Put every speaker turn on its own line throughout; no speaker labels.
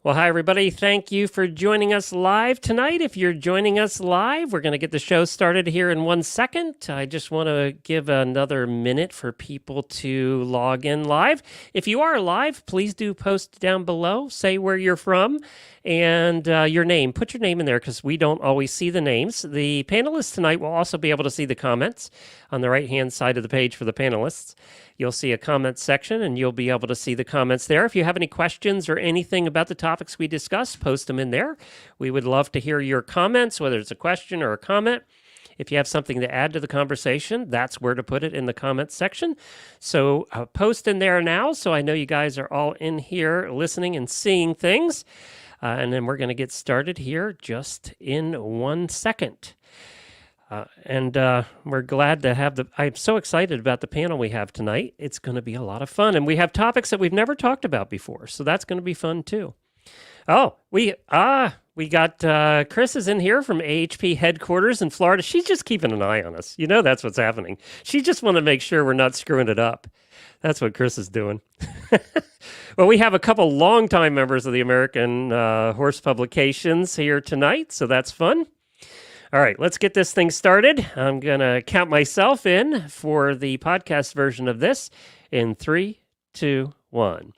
Well, hi, everybody. Thank you for joining us live tonight. If you're joining us live, we're going to get the show started here in 1 second. I just want to give another minute for people to log in live. If you are live, please do post down below, say where you're from, and your name. Put your name in there because we don't always see the names. The panelists tonight will also be able to see the comments on the right-hand side of the page for the panelists. You'll see a comment section, and you'll be able to see the comments there. If you have any questions or anything about the topics we discuss, post them in there. We would love to hear your comments, whether it's a question or a comment. If you have something to add to the conversation, that's where to put it in the comments section. So post in there now, so I know you guys are all in here listening and seeing things. And then we're going to get started here just in 1 second. We're glad to have I'm so excited about the panel we have tonight. It's going to be a lot of fun. And we have topics that we've never talked about before. So that's going to be fun too. Oh, we got Chris is in here from AHP headquarters in Florida. She's just keeping an eye on us. You know, that's what's happening. She just want to make sure we're not screwing it up. That's what Chris is doing. Well, we have a couple longtime members of the American Horse Publications here tonight. So that's fun. All right, let's get this thing started. I'm going to count myself in for the podcast version of this in 3, 2, 1.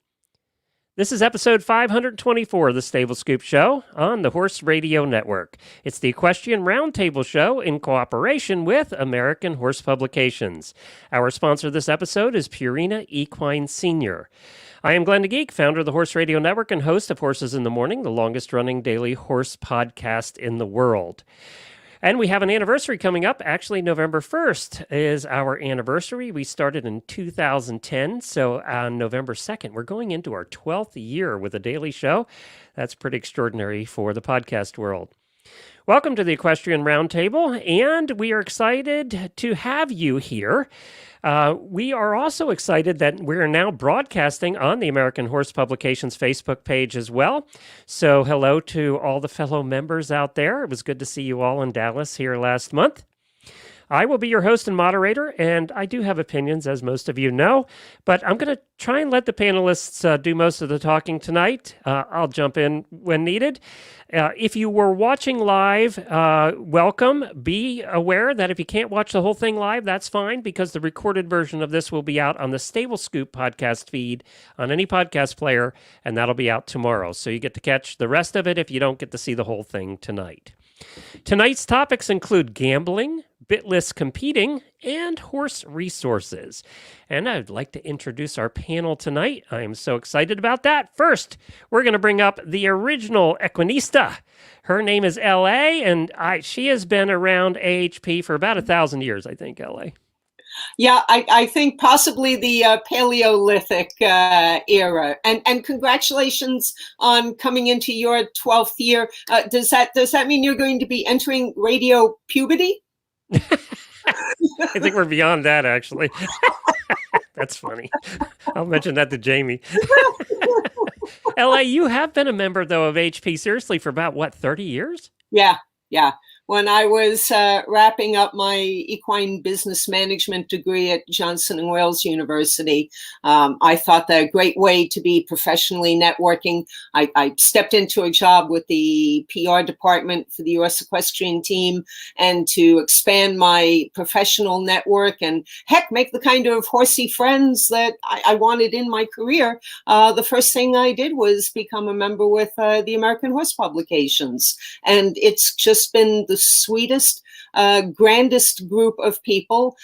This is episode 524 of the Stable Scoop Show on the Horse Radio Network. It's the Equestrian Roundtable Show in cooperation with American Horse Publications. Our sponsor this episode is Purina Equine Senior. I am Glenn the Geek, founder of the Horse Radio Network and host of Horses in the Morning, the longest-running daily horse podcast in the world. And we have an anniversary coming up. Actually, November 1st is our anniversary. We started in 2010, so on November 2nd, we're going into our 12th year with a daily show. That's pretty extraordinary for the podcast world. Welcome to the Equestrian Roundtable, and we are excited to have you here. We are also excited that we're now broadcasting on the American Horse Publications Facebook page as well. So hello to all the fellow members out there. It was good to see you all in Dallas here last month. I will be your host and moderator, and I do have opinions, as most of you know, but I'm going to try and let the panelists do most of the talking tonight. I'll jump in when needed. If you were watching live, welcome. Be aware that if you can't watch the whole thing live, that's fine, because the recorded version of this will be out on the Stable Scoop podcast feed on any podcast player, and that'll be out tomorrow. So you get to catch the rest of it if you don't get to see the whole thing tonight. Tonight's topics include gambling, bitless competing, and horse resources. And I'd like to introduce our panel tonight. I am so excited about that. First, we're going to bring up the original Equinista. Her name is L.A., and she has been around AHP for about 1,000 years, I think, L.A.
Yeah, I think possibly the Paleolithic era. And congratulations on coming into your 12th year. Does that mean you're going to be entering radio puberty?
I think we're beyond that, actually. That's funny. I'll mention that to Jamie. L.A., you have been a member, though, of HP, seriously, for about, 30 years?
Yeah. When I was wrapping up my equine business management degree at Johnson & Wales University, I thought that a great way to be professionally networking. I stepped into a job with the PR department for the U.S. Equestrian team, and to expand my professional network and, heck, make the kind of horsey friends that I wanted in my career, the first thing I did was become a member with the American Horse Publications. And it's just been the sweetest, grandest group of people,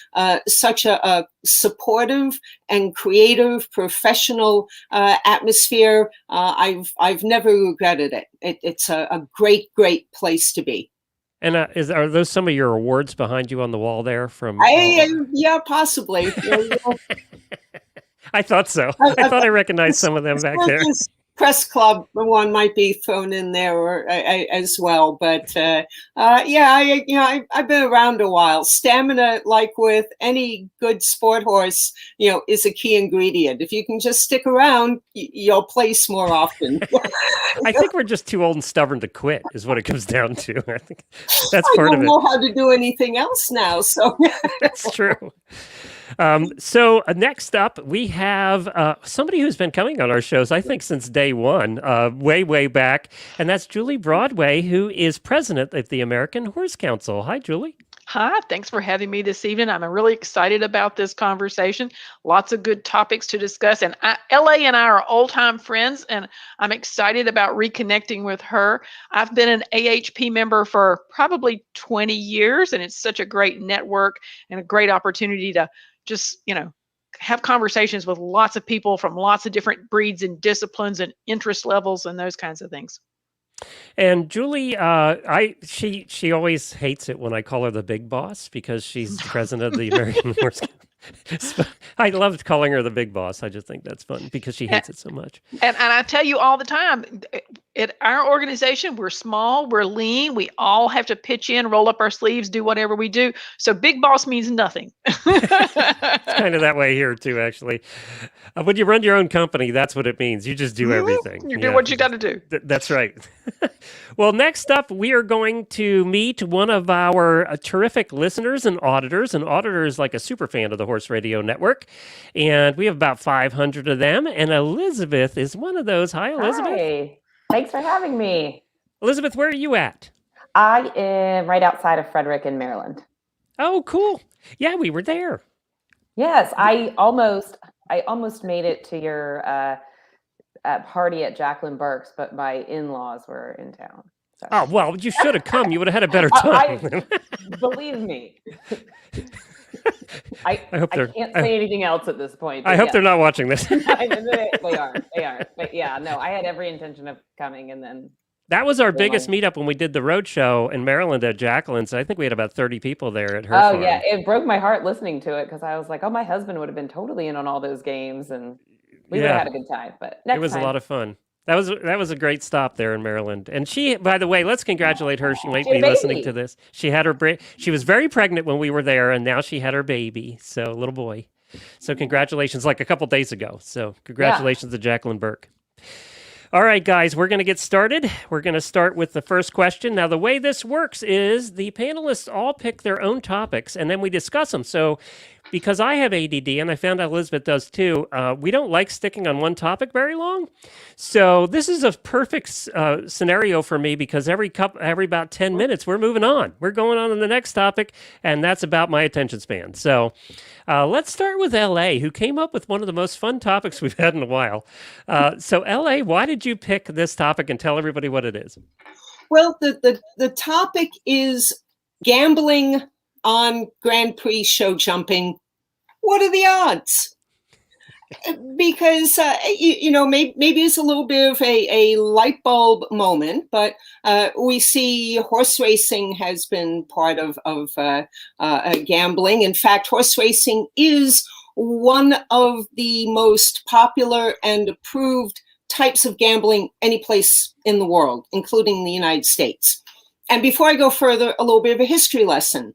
such a supportive and creative, professional atmosphere. I've never regretted it. It's a great place to be.
And are those some of your awards behind you on the wall there?
Yeah, possibly.
I thought so. I thought I recognized some of them back there.
Press club one might be thrown in there or, as well, but I've been around a while. Stamina, like with any good sport horse, is a key ingredient. If you can just stick around, you'll place more often.
I think we're just too old and stubborn to quit, is what it comes down to. I think that's part of it.
I don't know how to do anything else now, so
that's true. So next up, we have somebody who's been coming on our shows, I think, since day one, way back, and that's Julie Broadway, who is president of the American Horse Council. Hi, Julie.
Hi, thanks for having me this evening. I'm really excited about this conversation. Lots of good topics to discuss. And LA and I are old-time friends, and I'm excited about reconnecting with her. I've been an AHP member for probably 20 years, and it's such a great network and a great opportunity to just, have conversations with lots of people from lots of different breeds and disciplines and interest levels and those kinds of things.
And Julie, she always hates it when I call her the big boss because she's president of the American Horse Council. I loved calling her the big boss. I just think that's fun because she hates it so much.
And I tell you all the time, at our organization, we're small, we're lean, we all have to pitch in, roll up our sleeves, do whatever we do. So big boss means nothing.
It's kind of that way here too, actually. When you run your own company, that's what it means. You just do everything.
You do what you got to do.
That's right. Well, next up, we are going to meet one of our terrific listeners and auditors. An auditor is like a super fan of the Horse Radio Network. And we have about 500 of them. And Elizabeth is one of those. Hi, Elizabeth.
Hi. Thanks for having me.
Elizabeth, where are you at?
I am right outside of Frederick in Maryland.
Oh, cool. Yeah, we were there.
Yes, I almost made it to your party at Jacqueline Burke's, but my in-laws were in town. So.
Oh, well, you should have come. You would have had a better time.
Believe me. I can't say anything else at this point.
I hope they're not watching this.
They are. But yeah, no, I had every intention of coming, and then
that was our biggest meetup when we did the road show in Maryland at Jacqueline's. I think we had about 30 people there at her farm.
Yeah, it broke my heart listening to it because I was like, oh, my husband would have been totally in on all those games, and we would have had a good time. But next
it was
time.
a lot of fun. That was a great stop there in Maryland. And she, by the way, let's congratulate her. She might be listening to this. She had her she was very pregnant when we were there, and now she had her baby, so little boy. So congratulations, like a couple days ago. So congratulations to Jacqueline Burke. All right, guys, we're going to get started. We're going to start with the first question. Now, the way this works is the panelists all pick their own topics, and then we discuss them. So because I have ADD, and I found out Elizabeth does too, we don't like sticking on one topic very long. So this is a perfect scenario for me because every about 10 minutes, we're moving on. We're going on to the next topic, and that's about my attention span. So let's start with LA, who came up with one of the most fun topics we've had in a while. So LA, why did you pick this topic, and tell everybody what it is?
Well, the topic is gambling on Grand Prix show jumping. What are the odds? Because, maybe it's a little bit of a light bulb moment, but we see horse racing has been part of gambling. In fact, horse racing is one of the most popular and approved types of gambling any place in the world, including the United States. And before I go further, a little bit of a history lesson.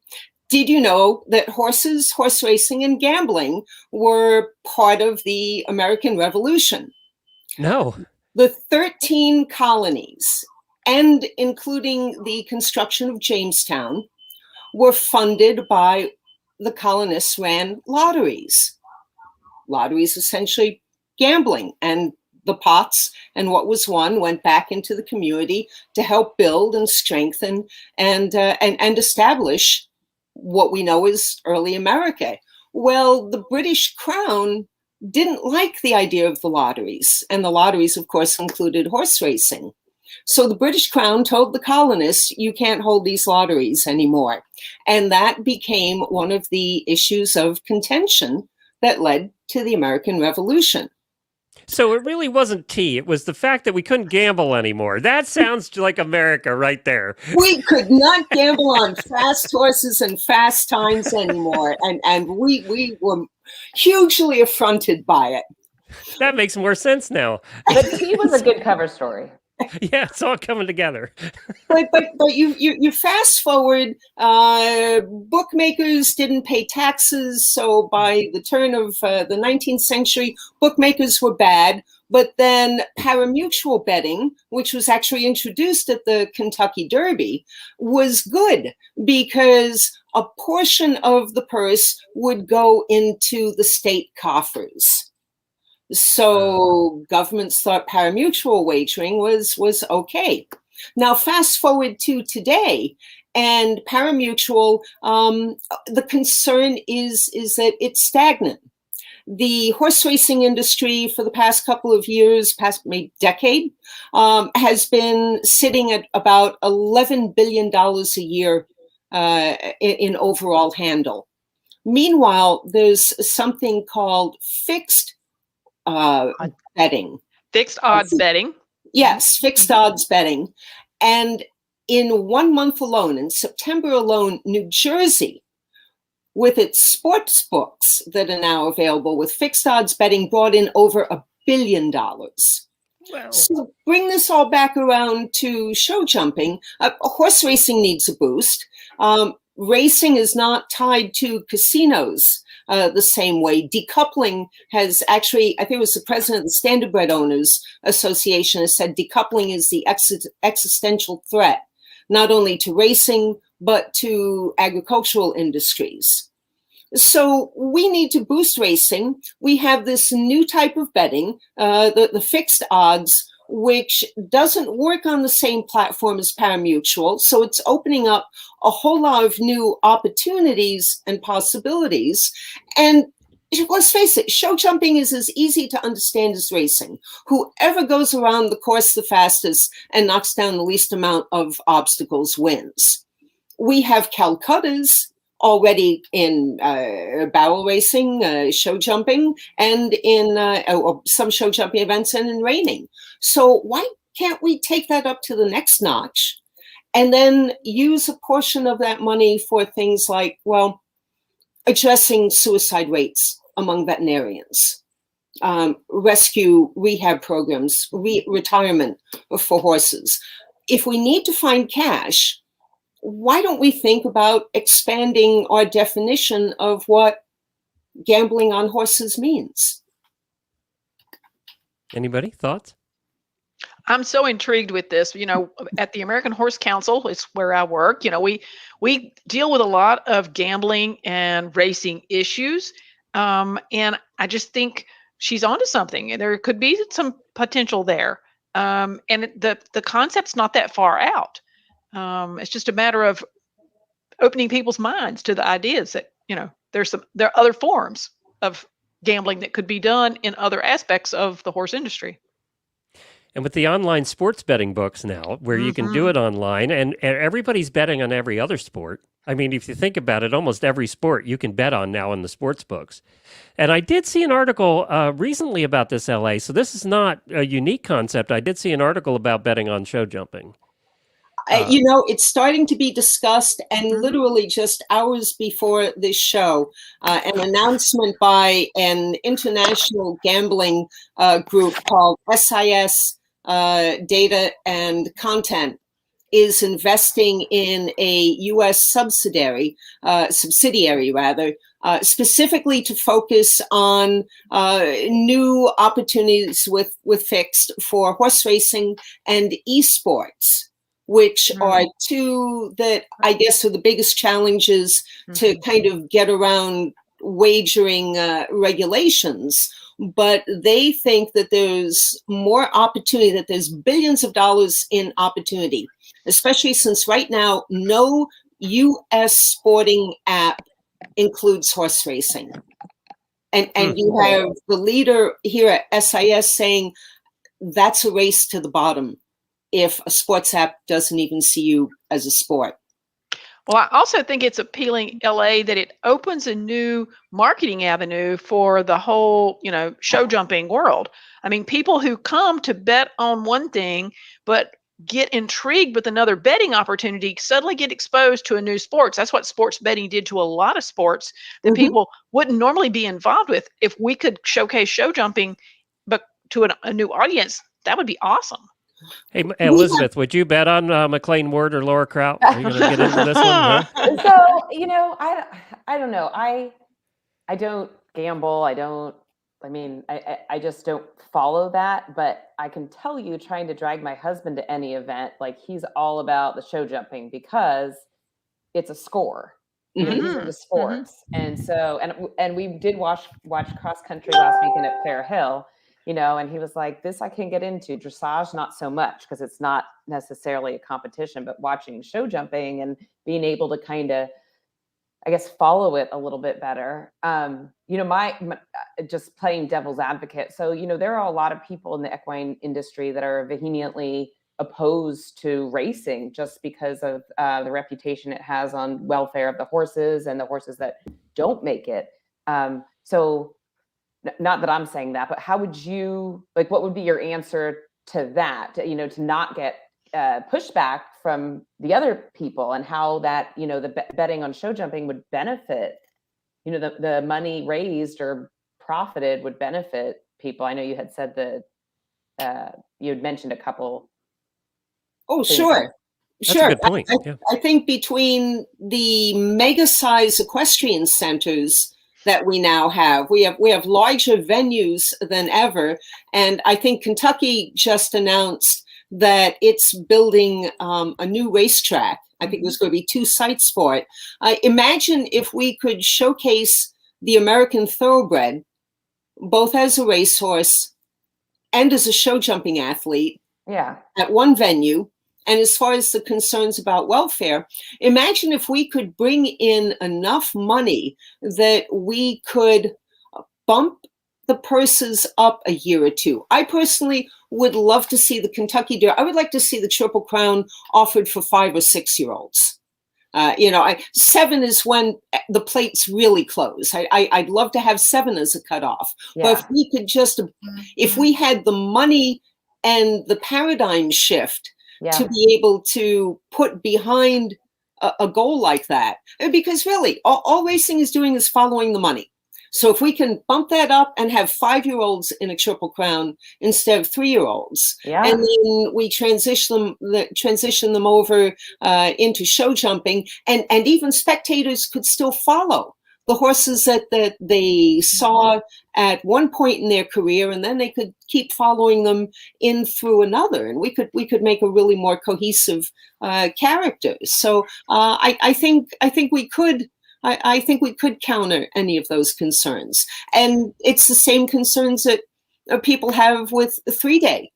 Did you know that horses, horse racing, and gambling were part of the American Revolution?
No.
The 13 colonies, and including the construction of Jamestown, were funded by the colonists ran lotteries. Lotteries essentially gambling, and the pots and what was won went back into the community to help build and strengthen and establish what we know as early America. Well, the British Crown didn't like the idea of the lotteries, and the lotteries, of course, included horse racing. So the British Crown told the colonists, you can't hold these lotteries anymore. And that became one of the issues of contention that led to the American Revolution.
So it really wasn't tea. It was the fact that we couldn't gamble anymore. That sounds like America right there.
We could not gamble on fast horses and fast times anymore. And we were hugely affronted by it.
That makes more sense now.
The tea was a good cover story.
Yeah, it's all coming together.
But you fast forward, bookmakers didn't pay taxes, so by the turn of the 19th century, bookmakers were bad. But then parimutuel betting, which was actually introduced at the Kentucky Derby, was good because a portion of the purse would go into the state coffers. So governments thought parimutuel wagering was okay. Now, fast forward to today, and parimutuel, the concern is that it's stagnant. The horse racing industry for the past couple of years, past maybe decade, has been sitting at about $11 billion a year in overall handle. Meanwhile, there's something called fixed betting.
Fixed odds betting.
Yes, fixed odds betting. And in 1 month alone, in September alone, New Jersey, with its sports books that are now available with fixed odds betting, brought in over $1 billion.
Wow.
So bring this all back around to show jumping. Horse racing needs a boost. Racing is not tied to casinos the same way. Decoupling has actually, I think it was the president of the Standardbred Owners Association has said decoupling is the existential threat, not only to racing, but to agricultural industries. So we need to boost racing. We have this new type of betting, the fixed odds, which doesn't work on the same platform as parimutuel. So it's opening up a whole lot of new opportunities and possibilities. And let's face it, show jumping is as easy to understand as racing. Whoever goes around the course the fastest and knocks down the least amount of obstacles wins. We have Calcuttas already in barrel racing, show jumping, and in some show jumping events and in reining. So why can't we take that up to the next notch and then use a portion of that money for things like, well, addressing suicide rates among veterinarians, rescue rehab programs, retirement for horses. If we need to find cash, why don't we think about expanding our definition of what gambling on horses means?
Anybody? Thoughts?
I'm so intrigued with this. You know, at the American Horse Council, it's where I work. You know, we deal with a lot of gambling and racing issues, and I just think she's onto something. There could be some potential there, and the concept's not that far out. It's just a matter of opening people's minds to the ideas that, you know, there are other forms of gambling that could be done in other aspects of the horse industry.
And with the online sports betting books now, where you can do it online, and everybody's betting on every other sport. I mean, if you think about it, almost every sport you can bet on now in the sports books. And I did see an article recently about this, LA. So this is not a unique concept. I did see an article about betting on show jumping.
You know, it's starting to be discussed, and literally just hours before this show, an announcement by an international gambling group called SIS Data and Content is investing in a U.S. subsidiary, specifically to focus on new opportunities with fixed for horse racing and esports, which are two that I guess are the biggest challenges to kind of get around wagering regulations. But they think that there's more opportunity, that there's billions of dollars in opportunity, especially since right now, no U.S. sporting app includes horse racing. And you have the leader here at SIS saying that's a race to the bottom if a sports app doesn't even see you as a sport.
Well, I also think it's appealing, LA, that it opens a new marketing avenue for the whole, you know, show jumping world. I mean, people who come to bet on one thing, but get intrigued with another betting opportunity, suddenly get exposed to a new sports. That's what sports betting did to a lot of sports that people wouldn't normally be involved with. If we could showcase show jumping, but to a new audience, that would be awesome.
Hey, Elizabeth, would you bet on McLean Ward or Laura Kraut? Are you going to get into this one? Huh?
So, I don't know. I don't gamble. I just don't follow that. But I can tell you, trying to drag my husband to any event, like he's all about the show jumping because it's a score.
Mhm.
These are the sports. And so, and we did watch cross country last weekend at Fair Hill, and he was like, this I can get into. Dressage, not so much, because it's not necessarily a competition, but watching show jumping and being able to kind of, I guess, follow it a little bit better. My just playing devil's advocate. So, there are a lot of people in the equine industry that are vehemently opposed to racing just because of the reputation it has on welfare of the horses and the horses that don't make it. So not that I'm saying that, but how would you, what would be your answer to that, to not get pushback from the other people, and how that, the betting on show jumping would benefit, the money raised or profited would benefit people? I know you had said that you had mentioned a couple.
Oh, sure.
That's
Sure.
a good point.
I think between the mega size equestrian centers that we now have, we have larger venues than ever. And I think Kentucky just announced that it's building a new racetrack. I think there's going to be 2 sites for it. Imagine if we could showcase the American Thoroughbred, both as a racehorse and as a show jumping athlete, at one venue. And as far as the concerns about welfare, imagine if we could bring in enough money that we could bump the purses up a year or two. I personally would love to see the Kentucky Derby. I would like to see the Triple Crown offered for 5 or 6 year olds. 7 is when the plates really close. I'd love to have 7 as a cutoff. But if we could if we had the money and the paradigm shift to be able to put behind a goal like that, because really all racing is doing is following the money. So if we can bump that up and have 5-year-olds in a Triple Crown instead of 3-year-olds, and then we transition them over into show jumping, and even spectators could still follow the horses that they saw at one point in their career, and then they could keep following them in through another, and we could make a really more cohesive character. So I think we could. I think we could counter any of those concerns. And it's the same concerns that people have with the 3-day.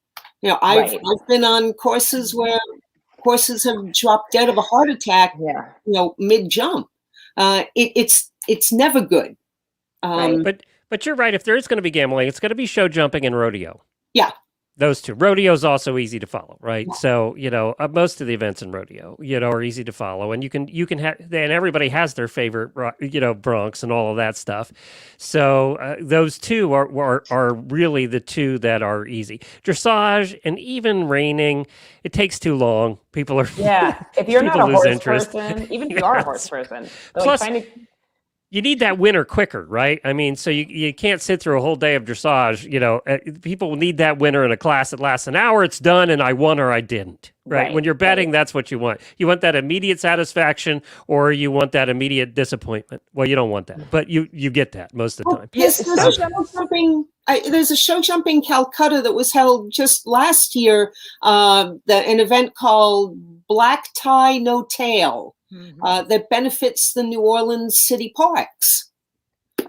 I've been on courses where horses have dropped dead of a heart attack, mid-jump. It's never good.
But you're right. If there is going to be gambling, it's going to be show jumping and rodeo.
Yeah.
Those two. Rodeo is also easy to follow, right? Yeah. So, most of the events in rodeo, are easy to follow, and you can have, and everybody has their favorite, broncs and all of that stuff. So those two are really the two that are easy. Dressage and even reining, it takes too long. People are
if you're not a horse person, even if you are a horse person,
plus, you need that winner quicker, right? I mean, so you can't sit through a whole day of dressage. People need that winner in a class that lasts an hour. It's done, and I won or I didn't. Right? When you're betting, that's what you want. You want that immediate satisfaction, or you want that immediate disappointment. Well, you don't want that, but you get that most of the time.
Yes, there's a show jumping Calcutta that was held just last year. An event called Black Tie No Tail. That benefits the New Orleans city parks.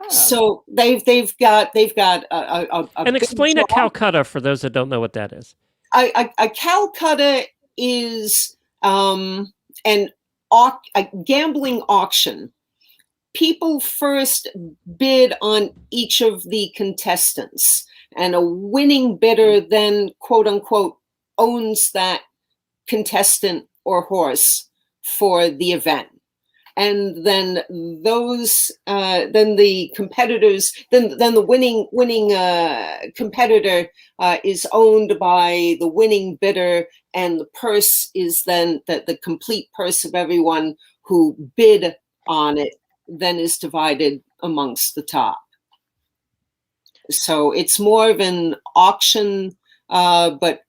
So they've got a
and explain a Calcutta for those that don't know what that is.
A Calcutta is a gambling auction. People first bid on each of the contestants, and a winning bidder then, quote unquote, owns that contestant or horse for the event. And then then the competitors, then the winning competitor is owned by the winning bidder, and the purse is then the complete purse of everyone who bid on it then is divided amongst the top. So it's more of an auction, but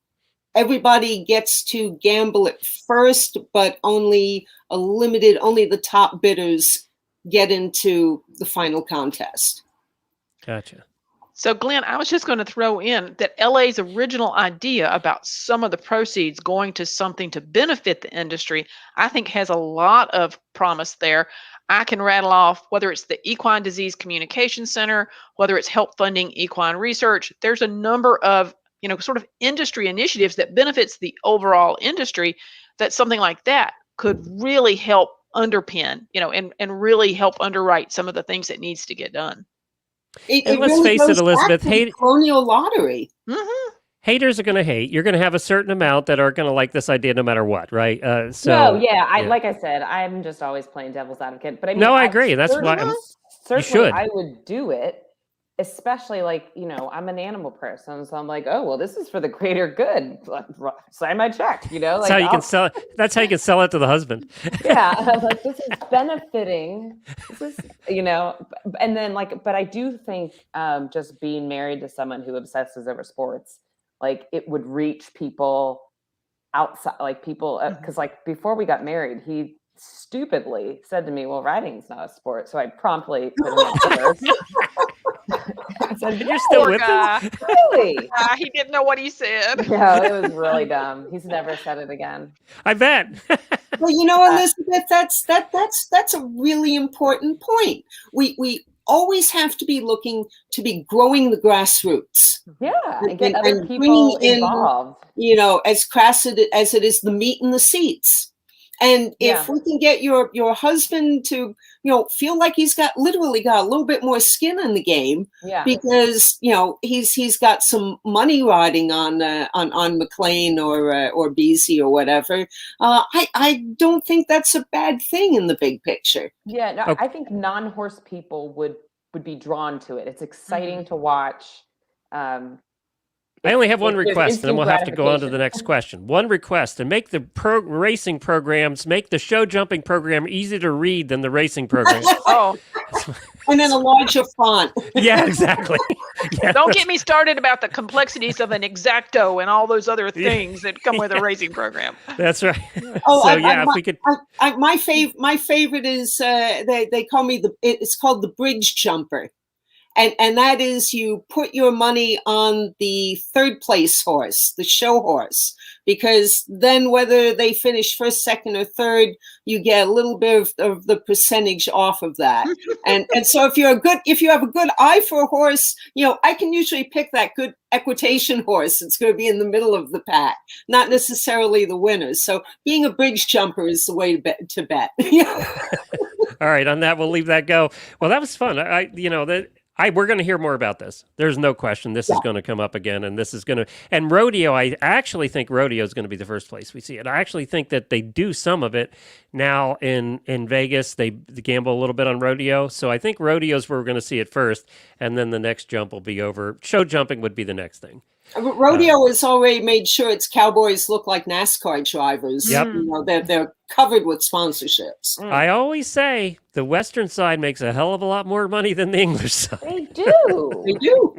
everybody gets to gamble at first, but only only the top bidders get into the final contest.
Gotcha.
So, Glenn, I was just going to throw in that LA's original idea about some of the proceeds going to something to benefit the industry, I think has a lot of promise there. I can rattle off whether it's the Equine Disease Communication Center, whether it's help funding equine research. There's a number of, sort of industry initiatives that benefits the overall industry, that something like that could really help underpin, and really help underwrite some of the things that needs to get done.
And let's face it, Elizabeth,
colonial lottery.
Mm-hmm.
Haters are going to hate. You're going to have a certain amount that are going to like this idea no matter what, right?
Like I said, I'm just always playing devil's advocate. But I mean,
no, I agree. That's why you should.
I would do it, especially I'm an animal person, so I'm like, oh well, this is for the greater good. Sign my check,
That's how you can sell it. That's how you can sell it to the husband.
Yeah, like this is benefiting. This is, and then but I do think just being married to someone who obsesses over sports, it would reach people outside, people, because before we got married, he stupidly said to me, well, riding's not a sport. So I promptly put him on first.
You're still with him?
Really?
He didn't know what he said.
No, it was really dumb. He's never said it again.
I bet.
Well, Elizabeth, that's a really important point. We always have to be looking to be growing the grassroots.
Yeah, and get other people involved.
As crass as it is, the meat in the seats. And if we can get your husband to, feel like he's literally got a little bit more skin in the game, because he's got some money riding on McLean or Beasy or whatever. I don't think that's a bad thing in the big picture.
Yeah, no, okay. I think non-horse people would be drawn to it. It's exciting to watch.
I only have one request, and then we'll have to go on to the next question. One request, and make the racing programs, make the show jumping program easier to read than the racing program.
Oh.
And then a larger font.
Yeah, exactly. Yeah,
don't get me started about the complexities of an exacto and all those other things that come with a racing program.
That's right.
Oh,
if we could.
My favorite is they call me it's called the bridge jumper. And that is, you put your money on the third place horse, the show horse, because then whether they finish first, second, or third, you get a little bit of the percentage off of that. And so if you have a good eye for a horse, I can usually pick that good equitation horse. It's going to be in the middle of the pack, not necessarily the winner. So being a bridge jumper is the way to bet.
All right, on that, we'll leave that go. Well, that was fun. We're going to hear more about this. There's no question this is going to come up again, and this is going to. And rodeo, I actually think rodeo is going to be the first place we see it. I actually think that they do some of it now in Vegas. They gamble a little bit on rodeo, so I think rodeo is where we're going to see it first, and then the next jump will be over. Show jumping would be the next thing.
Rodeo has already made sure its cowboys look like NASCAR drivers.
Yep.
They're covered with sponsorships.
I always say the Western side makes a hell of a lot more money than the English side.
They do.
They do.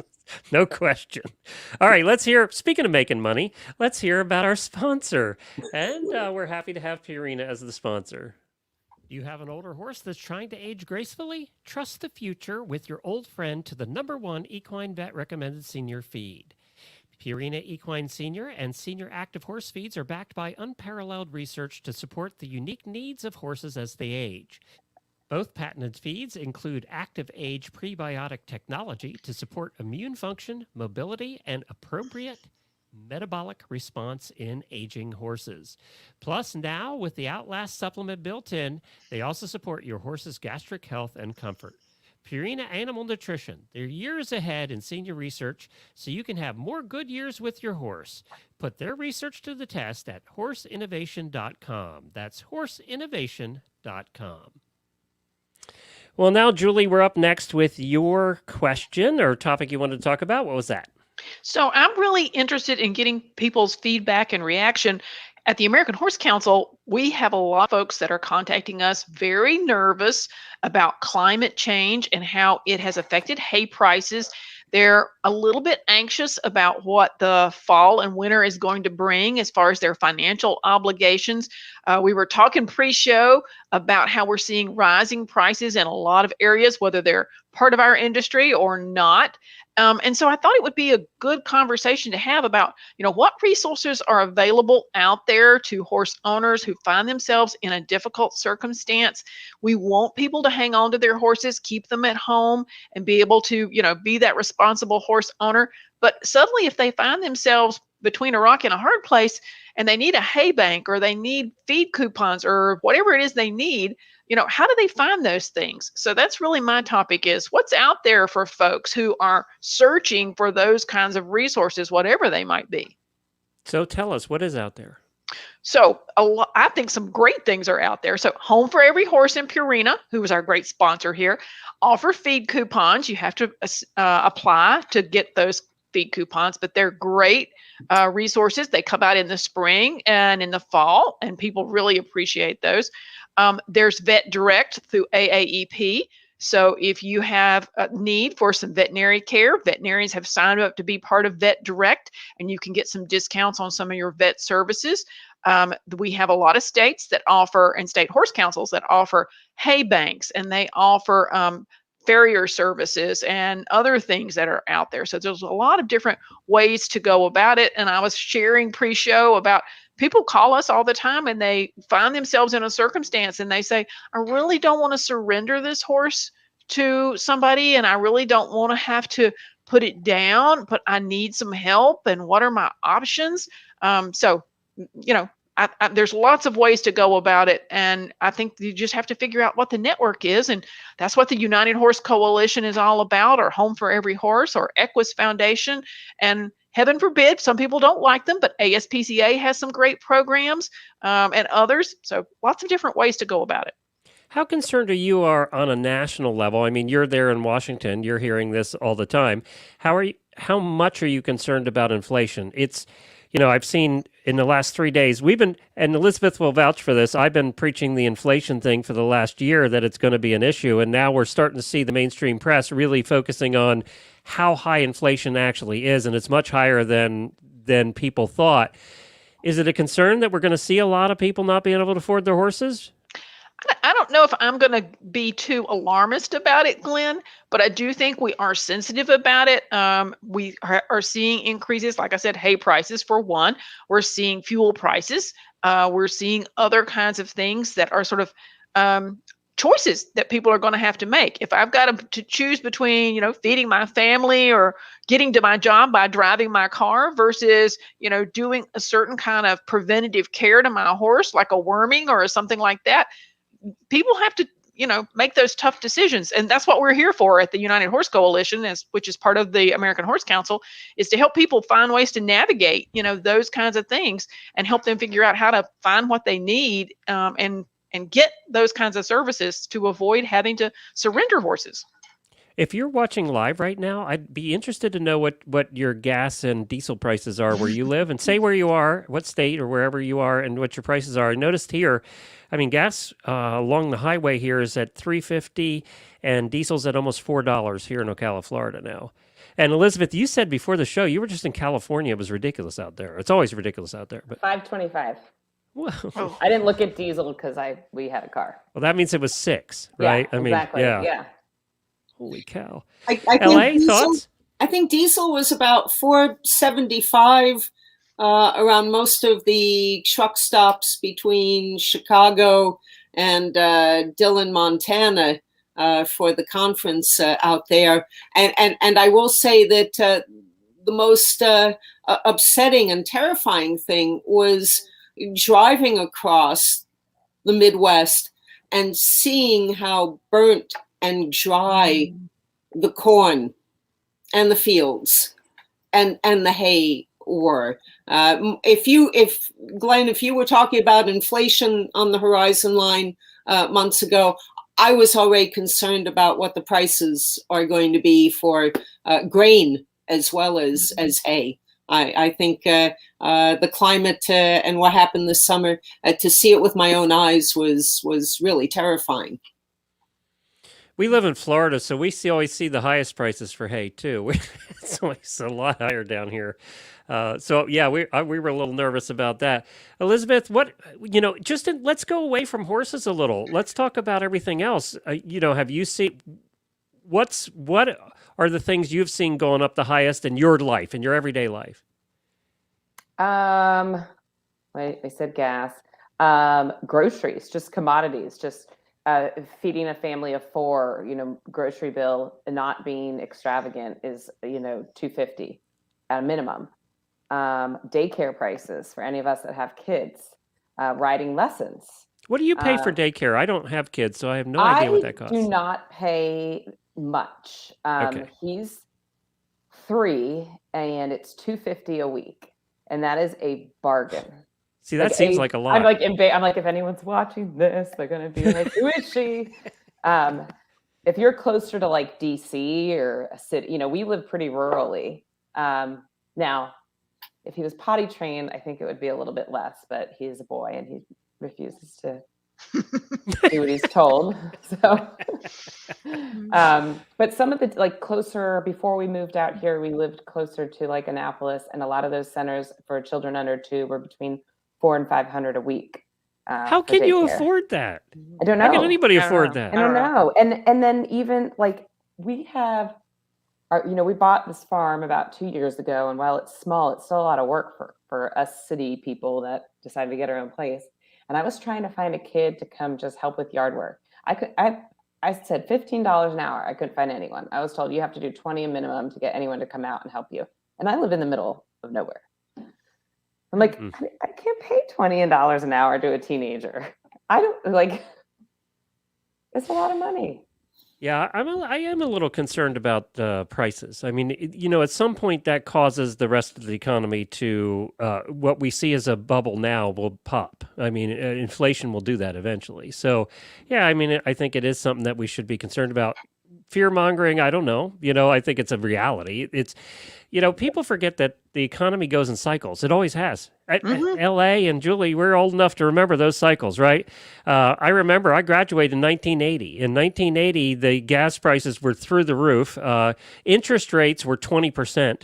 No question. All right, speaking of making money, let's hear about our sponsor. And we're happy to have Purina as the sponsor. You have an older horse that's trying to age gracefully? Trust the future with your old friend to the #1 equine vet recommended senior feed. Purina Equine Senior and Senior Active Horse Feeds are backed by unparalleled research to support the unique needs of horses as they age. Both patented feeds include active age prebiotic technology to support immune function, mobility, and appropriate metabolic response in aging horses. Plus, now with the Outlast supplement built in, they also support your horse's gastric health and comfort. Purina Animal Nutrition. They're years ahead in senior research, so you can have more good years with your horse. Put their research to the test at horseinnovation.com. That's horseinnovation.com. Well, now, Julie, we're up next with your question or topic you wanted to talk about. What was that?
So I'm really interested in getting people's feedback and reaction. At the American Horse Council, we have a lot of folks that are contacting us very nervous about climate change and how it has affected hay prices. They're a little bit anxious about what the fall and winter is going to bring as far as their financial obligations. We were talking pre-show about how we're seeing rising prices in a lot of areas, whether they're part of our industry or not. And so I thought it would be a good conversation to have about, what resources are available out there to horse owners who find themselves in a difficult circumstance. We want people to hang on to their horses, keep them at home, and be able to, be that responsible horse owner. But suddenly, if they find themselves between a rock and a hard place and they need a hay bank or they need feed coupons or whatever it is they need, how do they find those things? So that's really my topic, is what's out there for folks who are searching for those kinds of resources, whatever they might be.
So tell us, what is out there?
So I think some great things are out there. So Home for Every Horse in Purina, who is our great sponsor here, offer feed coupons. You have to apply to get those feed coupons, but they're great resources. They come out in the spring and in the fall, and people really appreciate those. There's Vet Direct through AAEP. So if you have a need for some veterinary care, veterinarians have signed up to be part of Vet Direct, and you can get some discounts on some of your vet services. We have a lot of states that offer, and state horse councils that offer hay banks, and they offer farrier services and other things that are out there. So there's a lot of different ways to go about it. And I was sharing pre-show about people call us all the time and they find themselves in a circumstance and they say, I really don't want to surrender this horse to somebody, and I really don't want to have to put it down, but I need some help. And what are my options? There's lots of ways to go about it. And I think you just have to figure out what the network is. And that's what the United Horse Coalition is all about, or Home for Every Horse, or Equus Foundation. And heaven forbid, some people don't like them, but ASPCA has some great programs and others. So lots of different ways to go about it.
How concerned are you on a national level? I mean, you're there in Washington. You're hearing this all the time. How much are you concerned about inflation? It's, I've seen in the last 3 days, and Elizabeth will vouch for this, I've been preaching the inflation thing for the last year, that it's going to be an issue. And now we're starting to see the mainstream press really focusing on how high inflation actually is. And it's much higher than people thought. Is it a concern that we're going to see a lot of people not being able to afford their horses?
I don't know if I'm going to be too alarmist about it, Glenn, but I do think we are sensitive about it. We are seeing increases, like I said, hay prices for one. We're seeing fuel prices. We're seeing other kinds of things that are sort of choices that people are going to have to make. If I've got to choose between, feeding my family or getting to my job by driving my car versus, doing a certain kind of preventative care to my horse, like a worming or something like that, people have to, make those tough decisions. And that's what we're here for at the United Horse Coalition, which is part of the American Horse Council, is to help people find ways to navigate, those kinds of things and help them figure out how to find what they need and get those kinds of services to avoid having to surrender horses.
If you're watching live right now, I'd be interested to know what your gas and diesel prices are where you live, and say where you are, what state or wherever you are, and what your prices are. I noticed here, gas along the highway here is at $3.50, and diesel's at almost $4 here in Ocala, Florida now. And Elizabeth, you said before the show you were just in California. It was ridiculous out there. It's always ridiculous out there. But
$5.25.
Whoa.
I didn't look at diesel because we had a car.
Well, that means it was $6, right?
Yeah, exactly. Yeah.
Holy cow.
I think
LA,
diesel,
thoughts?
I think diesel was about $4.75 around most of the truck stops between Chicago and Dillon, Montana, for the conference out there. And I will say that the most upsetting and terrifying thing was driving across the Midwest and seeing how burnt and dry the corn and the fields and the hay were. Glenn, if you were talking about inflation on the horizon line months ago, I was already concerned about what the prices are going to be for grain as well as hay. I think the climate and what happened this summer, to see it with my own eyes was really terrifying.
We live in Florida, so we always see the highest prices for hay too. It's always a lot higher down here. So yeah, we were a little nervous about that. Elizabeth, let's go away from horses a little. Let's talk about everything else. Have you seen what are the things you've seen going up the highest in your life, in your everyday life?
I said gas, groceries, just commodities, just feeding a family of 4, grocery bill not being extravagant is, $250 at a minimum. Daycare prices for any of us that have kids, riding lessons.
What do you pay for daycare? I don't have kids, so I have no idea what that costs.
I do not pay much.
Okay.
He's 3 and it's $250 a week. And that is a bargain.
See, that seems like a lot.
I'm like, if anyone's watching this, they're going to be like, who is she? If you're closer to like DC or a city, we live pretty rurally. Now, if he was potty trained, I think it would be a little bit less, but he's a boy and he refuses to do what he's told. So, but some of the closer, before we moved out here, we lived closer to like Annapolis, and a lot of those centers for children under 2 were between $400 and $500 a week.
How can you afford that?
I don't know.
How can anybody afford that?
I don't know. And then even like we have we bought this farm about 2 years ago, and while it's small, it's still a lot of work for us city people that decided to get our own place. And I was trying to find a kid to come just help with yard work. I said $15 an hour. I couldn't find anyone. I was told you have to do 20 a minimum to get anyone to come out and help you. And I live in the middle of nowhere. I'm like, I can't pay $20 an hour to a teenager. I don't like. It's a lot of money.
Yeah, I am a little concerned about the prices. I mean, at some point that causes the rest of the economy to, what we see as a bubble now will pop. I mean, inflation will do that eventually. So, yeah, I mean, I think it is something that we should be concerned about. Fear mongering, I don't know. I think it's a reality. It's, people forget that the economy goes in cycles. It always has. L.A. and Julie, we're old enough to remember those cycles, right? I remember I graduated in 1980. In 1980, the gas prices were through the roof. Interest rates were 20%.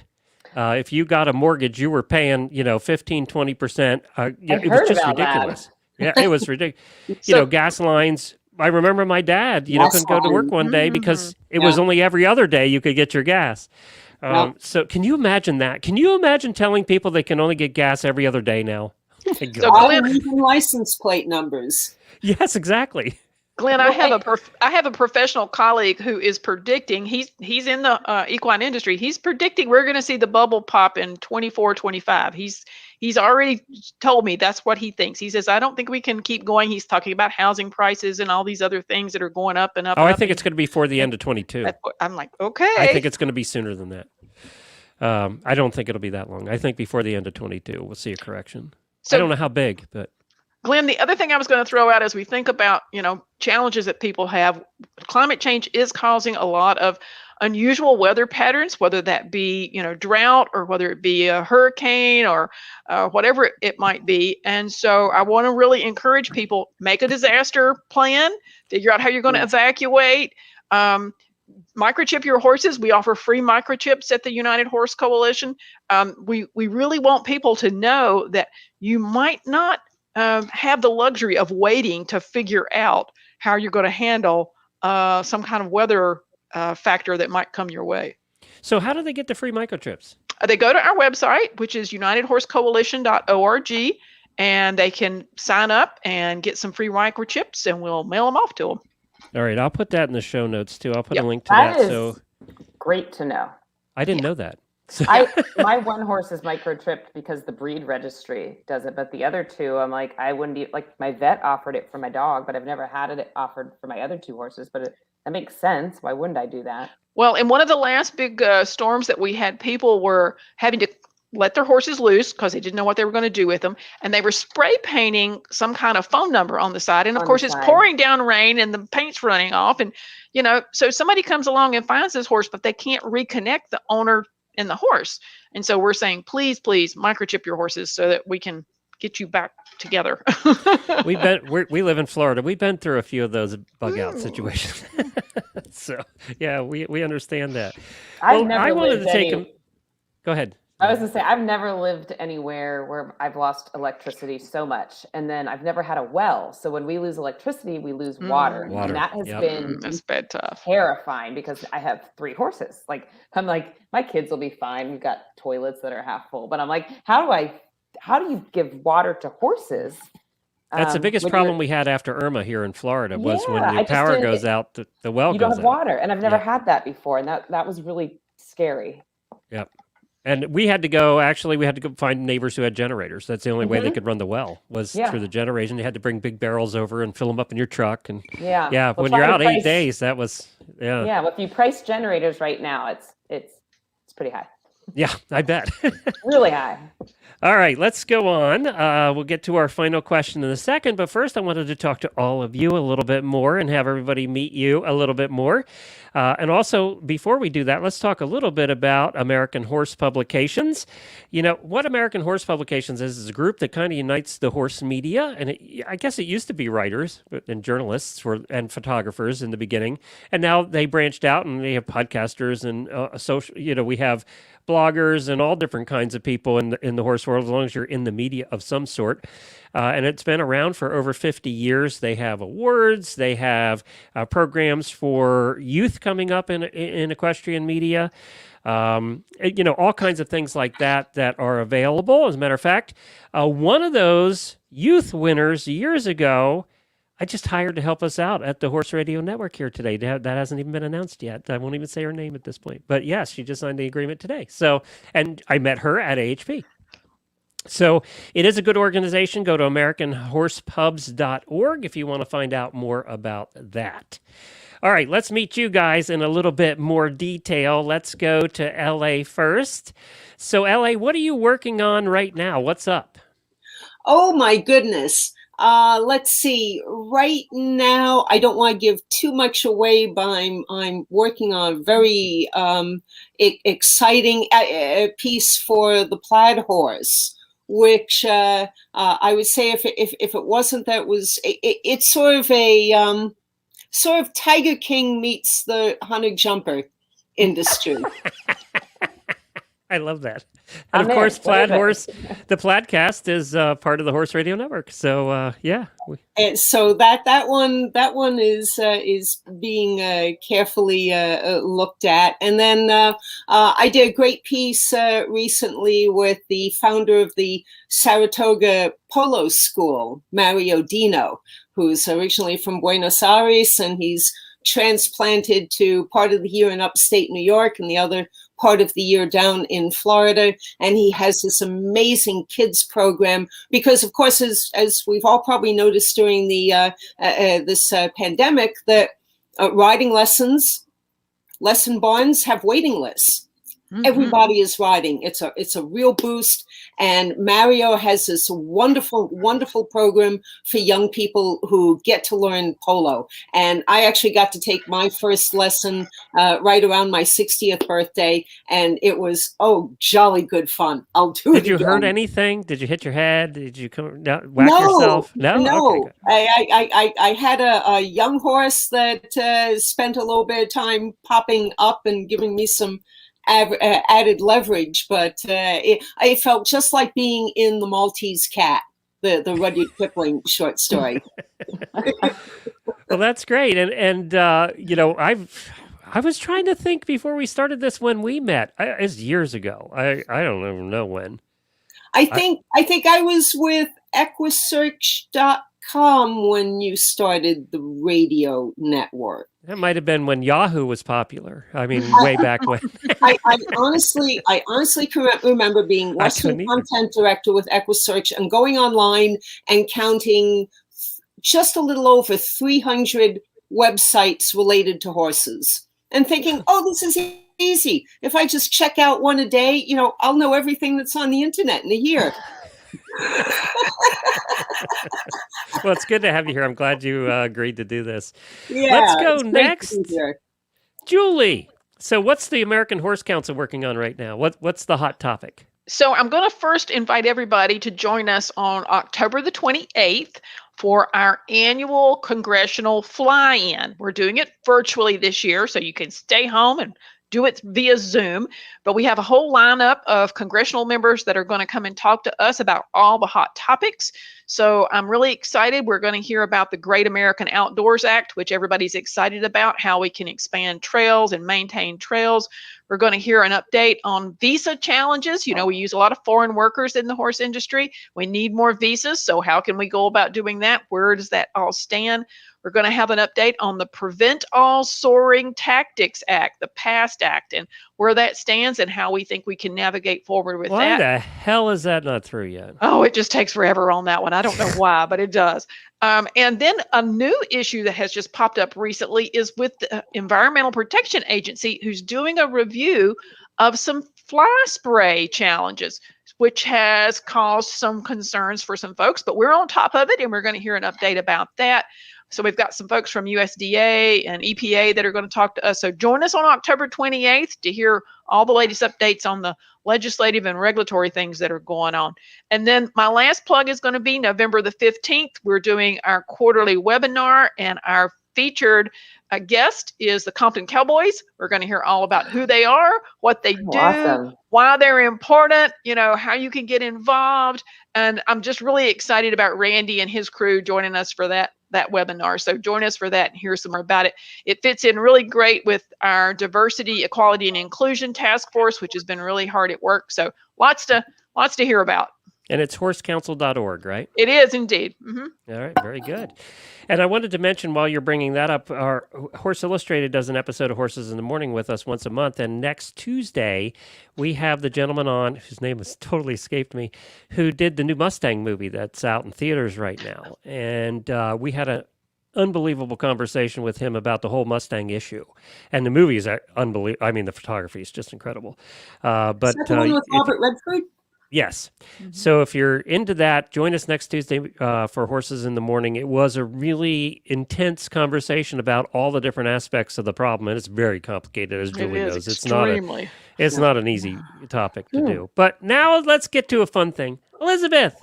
If you got a mortgage, you were paying, 15, 20%. It was just ridiculous. Yeah, it was ridiculous. Gas lines. I remember my dad, couldn't go to work one day because it was only every other day you could get your gas. So can you imagine that? Can you imagine telling people they can only get gas every other day now?
So even license plate numbers.
Yes, exactly.
Glenn, I have a professional colleague who is predicting, he's in the equine industry. He's predicting we're going to see the bubble pop in 24, 25. He's already told me that's what he thinks. He says, I don't think we can keep going. He's talking about housing prices and all these other things that are going up and up.
I think it's going to be before the end of 22.
I'm like, okay.
I think it's going to be sooner than that. I don't think it'll be that long. I think before the end of 22, we'll see a correction. So, I don't know how big, but.
Glenn, the other thing I was going to throw out as we think about, challenges that people have, climate change is causing a lot of unusual weather patterns, whether that be, drought or whether it be a hurricane or whatever it might be. And so I want to really encourage people, make a disaster plan, figure out how you're going to evacuate, microchip your horses. We offer free microchips at the United Horse Coalition. We really want people to know that you might not have the luxury of waiting to figure out how you're going to handle some kind of weather factor that might come your way.
So how do they get the free microchips?
They go to our website, which is unitedhorsecoalition.org, and they can sign up and get some free microchips, and we'll mail them off to them.
All right, I'll put that in the show notes too. I'll put a link to that.
So great to know.
I didn't know that. So.
My one horse is microchipped because the breed registry does it, but the other 2, I'm like, I wouldn't my vet offered it for my dog, but I've never had it offered for my other 2 horses. But that makes sense. Why wouldn't I do that?
Well, in one of the last big storms that we had, people were having to let their horses loose because they didn't know what they were going to do with them, and they were spray painting some kind of phone number on the side. And of course, it's pouring down rain, and the paint's running off, and so somebody comes along and finds this horse, but they can't reconnect the owner and the horse. And so we're saying, please microchip your horses so that we can get you back together.
We live in Florida. We've been through a few of those bug out situations. So, yeah, we understand that.
I've
Well,
never
I wanted
lived
to take
any.
him. Go ahead.
I was gonna say I've never lived anywhere where I've lost electricity so much, and then I've never had a well. So when we lose electricity, we lose water,
Water,
and that has
yep.
been
That's bad tough.
terrifying because I have 3 horses. Like I'm like my kids will be fine. We've got toilets that are half full, but I'm like, how do you give water to horses?
That's the biggest
when
problem
you're-
we had after Irma here in Florida was when
Yeah,
your
I just
power
didn't-
goes out, the well
you don't
goes
have
out.
water, and I've never
Yep.
had that before, and that was really scary.
Yep. And we had to go find neighbors who had generators. That's the only way they could run the well was
Yeah.
through the generation. You had to bring big barrels over and fill them up in your truck. And
Yeah,
yeah,
Well,
when you're
trying
out
to
8
price-
days, that was, yeah.
Yeah, well, if you price generators right now, it's pretty high,
Yeah, I bet.
really high.
All right, let's go on. We'll get to our final question in a second, but first I wanted to talk to all of you a little bit more and have everybody meet you a little bit more. And also, before we do that, let's talk a little bit about American Horse Publications. You know, what American Horse Publications is a group that kind of unites the horse media. And I guess it used to be writers and journalists and photographers in the beginning. And now they branched out and they have podcasters and social, we have bloggers and all different kinds of people in the horse world, as long as you're in the media of some sort. And it's been around for over 50 years. They have awards. They have programs for youth coming up in equestrian media. All kinds of things like that are available. As a matter of fact, one of those youth winners years ago, I just hired to help us out at the Horse Radio Network here today. That hasn't even been announced yet. I won't even say her name at this point. But yes, she just signed the agreement today. So, and I met her at AHP. So it is a good organization. Go to AmericanHorsePubs.org if you want to find out more about that. All right, let's meet you guys in a little bit more detail. Let's go to LA first. So LA, what are you working on right now? What's up?
Oh my goodness. Let's see. Right now, I don't want to give too much away, but I'm working on a very exciting piece for the plaid horse, which I would say if it wasn't that it's sort of a sort of Tiger King meets the hunter jumper industry.
I love that. And of course, Plaid Horse, the Plaidcast is part of the Horse Radio Network. So yeah.
And so that one is being carefully looked at. And then I did a great piece recently with the founder of the Saratoga Polo School, Mario Dino, who's originally from Buenos Aires, and he's transplanted to part of the year in upstate New York and the other part of the year down in Florida. And he has this amazing kids program because, of course, as we've all probably noticed during the this pandemic, that riding lesson barns have waiting lists. Mm-hmm. Everybody is riding. It's a real boost. And Mario has this wonderful, wonderful program for young people who get to learn polo. And I actually got to take my first lesson right around my 60th birthday. And it was, jolly good fun. I'll do it
again. Did you hurt anything? Did you hit your head? Did you whack yourself?
No.
Okay,
I had a young horse that spent a little bit of time popping up and giving me some added leverage, but I felt just like being in The Maltese Cat, the Rudyard Kipling short story.
Well, that's great, and I was trying to think before we started this when we met. It's years ago. I don't even know when.
I think I was with Equisearch.com when you started the radio network.
That might have been when Yahoo was popular. I mean, way back when.
I honestly can remember being Western content director with Equisearch and going online and counting just a little over 300 websites related to horses and thinking, this is easy. If I just check out one a day, I'll know everything that's on the internet in a year.
Well, it's good to have you here. I'm glad you agreed to do this.
Yeah,
let's go next. Julie. So what's the American Horse Council working on right now? What's the hot topic?
So I'm going to first invite everybody to join us on October the 28th for our annual congressional fly-in. We're doing it virtually this year, so you can stay home and do it via Zoom. But we have a whole lineup of congressional members that are going to come and talk to us about all the hot topics. So I'm really excited. We're going to hear about the Great American Outdoors Act, which everybody's excited about, how we can expand trails and maintain trails. We're going to hear an update on visa challenges. You know, we use a lot of foreign workers in the horse industry. We need more visas. So how can we go about doing that? Where does that all stand? We're going to have an update on the Prevent All Soaring Tactics Act, the PAST Act, and where that stands and how we think we can navigate forward with
Why
that.
the hell is that not through yet?
Oh, it just takes forever on that one. I don't know why, but it does. And then a new issue that has just popped up recently is with the Environmental Protection Agency, who's doing a review of some fly spray challenges, which has caused some concerns for some folks, but we're on top of it, and we're going to hear an update about that. So we've got some folks from USDA and EPA that are going to talk to us. So join us on October 28th to hear all the latest updates on the legislative and regulatory things that are going on. And then my last plug is going to be November the 15th. We're doing our quarterly webinar, and our featured guest is the Compton Cowboys. We're going to hear all about who they are, what they do,
Awesome.
why they're important, you know, how you can get involved. And I'm just really excited about Randy and his crew joining us for that webinar. So join us for that and hear some more about it. It fits in really great with our diversity, equality, and inclusion task force, which has been really hard at work. So lots to hear about.
And it's horsecouncil.org, right?
It is indeed. Mm-hmm.
All right, very good. And I wanted to mention while you're bringing that up, our Horse Illustrated does an episode of Horses in the Morning with us once a month. And next Tuesday, we have the gentleman on, whose name has totally escaped me, who did the new Mustang movie that's out in theaters right now. And we had an unbelievable conversation with him about the whole Mustang issue. And the movie is unbelievable. I mean, the photography is just incredible. But
Is that the one with Robert Redford?
Yes. So if you're into that, join us next Tuesday for Horses in the Morning. It was a really intense conversation about all the different aspects of the problem, and it's very complicated, as Julie knows.
Extremely.
It's not an easy topic to do. But now let's get to a fun thing. Elizabeth.